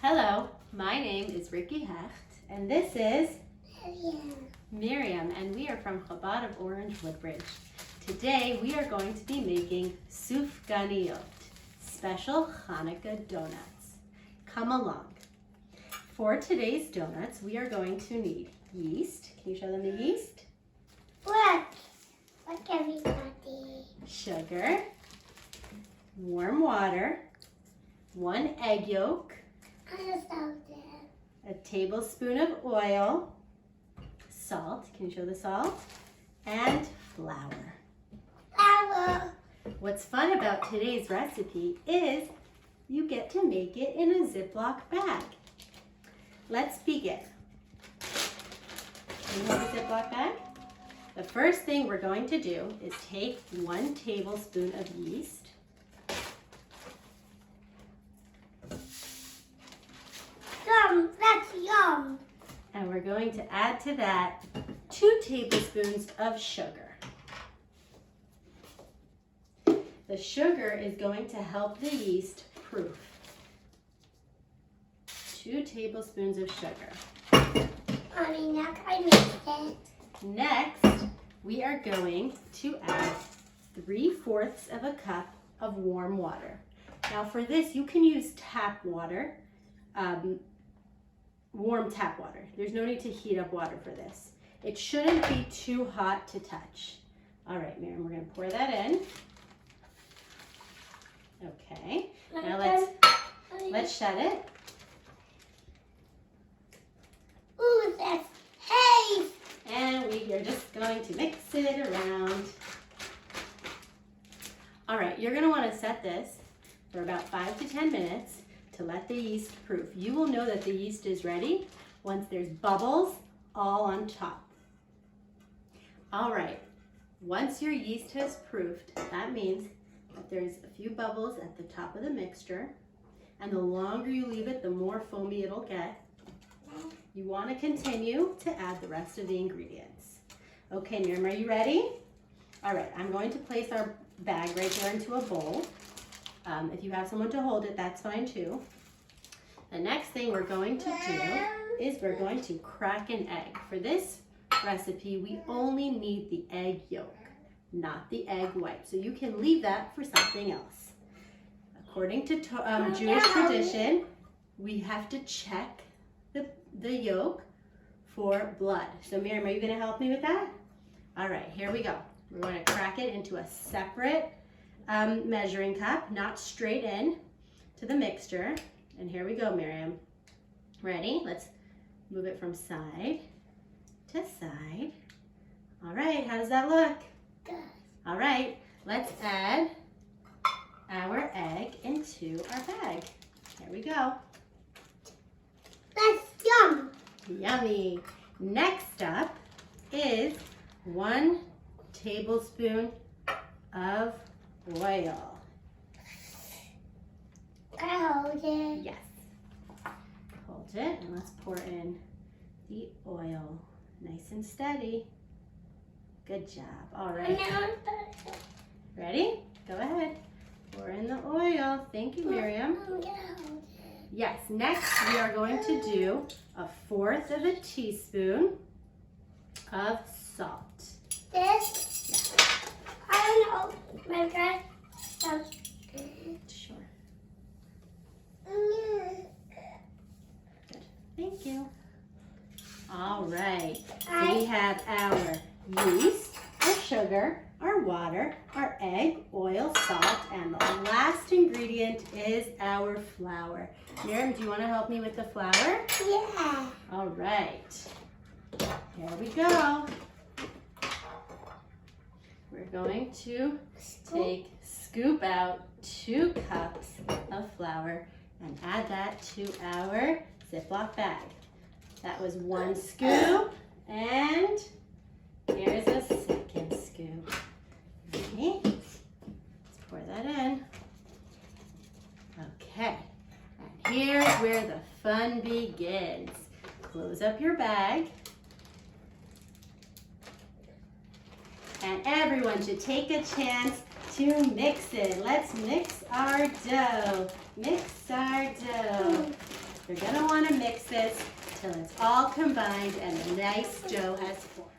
Hello, my name is Riki Hecht, and this is Miriam, and we are from Chabad of Orange, Woodbridge. Today we are going to be making Sufganiyot, special Chanukah donuts. Come along. For today's donuts, we are going to need yeast. Can you show them the yeast? Look everybody. Sugar, warm water, 1 egg yolk, a tablespoon of oil, salt, can you show the salt? And flour. Flour. What's fun about today's recipe is you get to make it in a Ziploc bag. Let's begin. Can you hold the Ziploc bag? The first thing we're going to do is take 1 tablespoon of yeast, Yum, that's yum. and we're going to add to that 2 tablespoons of sugar. The sugar is going to help the yeast proof. 2 tablespoons of sugar. Mommy, now I mixed it. Next, we are going to add 3/4 of a cup of warm water. Now for this, you can use tap water, warm tap water. There's no need to heat up water for this. It shouldn't be too hot to touch. All right, Miriam, we're gonna pour that in. Okay, now let's shut it. Ooh, that's haze. And we are just going to mix it around. All right, you're gonna wanna set this for about 5 to 10 minutes to let the yeast proof. You will know that the yeast is ready once there's bubbles all on top. All right, once your yeast has proofed, that means that there's a few bubbles at the top of the mixture, and the longer you leave it, the more foamy it'll get. You want to continue to add the rest of the ingredients. Okay, Miriam, are you ready? All right, I'm going to place our bag right there into a bowl. If you have someone to hold it, that's fine too. The next thing we're going to do is we're going to crack an egg. For this recipe, we only need the egg yolk, not the egg white. So you can leave that for something else. According to Jewish tradition, we have to check the yolk for blood. So Miriam, are you going to help me with that? All right, here we go. We're going to crack it into a separate measuring cup, not straight in to the mixture. And here we go, Miriam. Ready? Let's move it from side to side. All right, how does that look? Good. All right, let's add our egg into our bag. Here we go. That's yum. Yummy. Next up is 1 tablespoon of oil. Can I hold it? Yes. Hold it and let's pour in the oil. Nice and steady. Good job. All right. Ready? Go ahead. Pour in the oil. Thank you, Miriam. I'm gonna hold it. Yes, next we are going to do 1/4 of a teaspoon of salt. This? I don't know. My God. Sure. Good. Thank you. All right. So we have our yeast, our sugar, our water, our egg, oil, salt, and the last ingredient is our flour. Miriam, do you want to help me with the flour? Yeah. All right. Here we go. We're going to scoop out 2 cups of flour and add that to our Ziploc bag. That was 1 scoop, and here's a 2nd scoop. Okay, let's pour that in. Okay, and here's where the fun begins. Close up your bag. And everyone should take a chance to mix it. Let's mix our dough. Mix our dough. You're gonna wanna mix this till it's all combined and a nice dough has formed.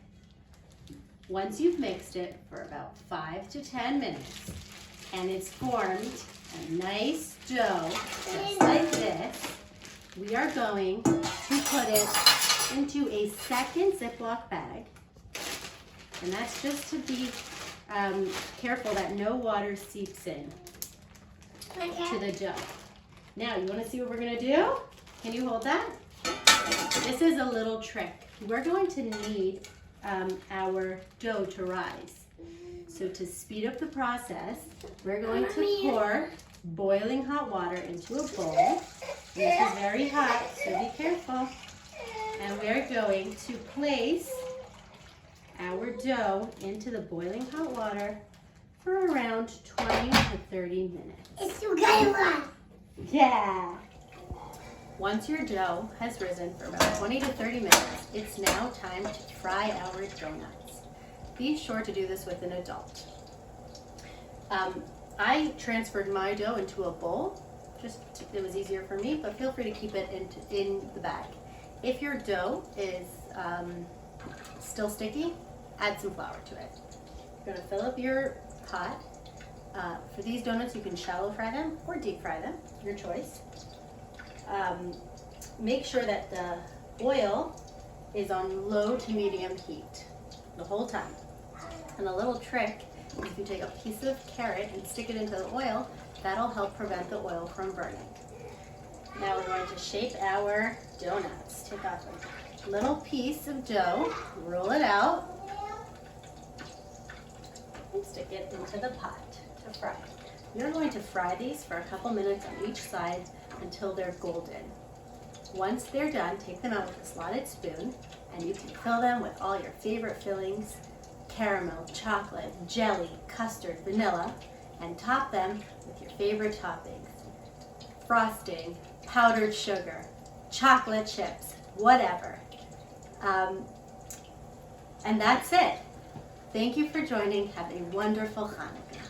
Once you've mixed it for about 5 to 10 minutes and it's formed a nice dough just like this, we are going to put it into a second Ziploc bag. And that's just to be careful that no water seeps in to the dough. Now, you wanna see what we're gonna do? Can you hold that? This is a little trick. We're going to need our dough to rise. So to speed up the process, we're going to pour boiling hot water into a bowl. This is very hot, so be careful. And we're going to place our dough into the boiling hot water for around 20 to 30 minutes. It's Sufganiyot. Yeah. Once your dough has risen for about 20 to 30 minutes, it's now time to fry our doughnuts. Be sure to do this with an adult. I transferred my dough into a bowl. It was easier for me, but feel free to keep it in the bag. If your dough is still sticky, add some flour to it. You're gonna fill up your pot. For these donuts, you can shallow fry them or deep fry them, your choice. Make sure that the oil is on low to medium heat the whole time. And a little trick is if you take a piece of carrot and stick it into the oil, that'll help prevent the oil from burning. Now we're going to shape our donuts. Take off a little piece of dough, roll it out, and stick it into the pot to fry. You're going to fry these for a couple minutes on each side until they're golden. Once they're done, take them out with a slotted spoon, and you can fill them with all your favorite fillings: caramel, chocolate, jelly, custard, vanilla, and top them with your favorite toppings: frosting, powdered sugar, chocolate chips, whatever. And that's it. Thank you for joining. Have a wonderful Chanukah.